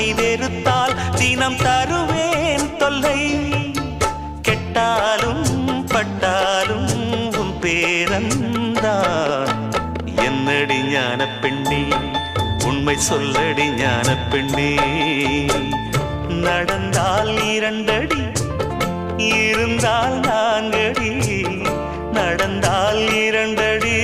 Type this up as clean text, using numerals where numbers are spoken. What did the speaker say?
உன்னை வெறுத்தால் தினம் தருவேன் தொல்லை. கெட்டாலும் பட்டாலும் உன் பேரந்தான். என்னடி ஞான பெண்ணே, உண்மை சொல்லடி ஞான பெண்ணே. நடந்தால் 2 அடி, இருந்தால் 4 அடி. நடந்தால் 2 அடி,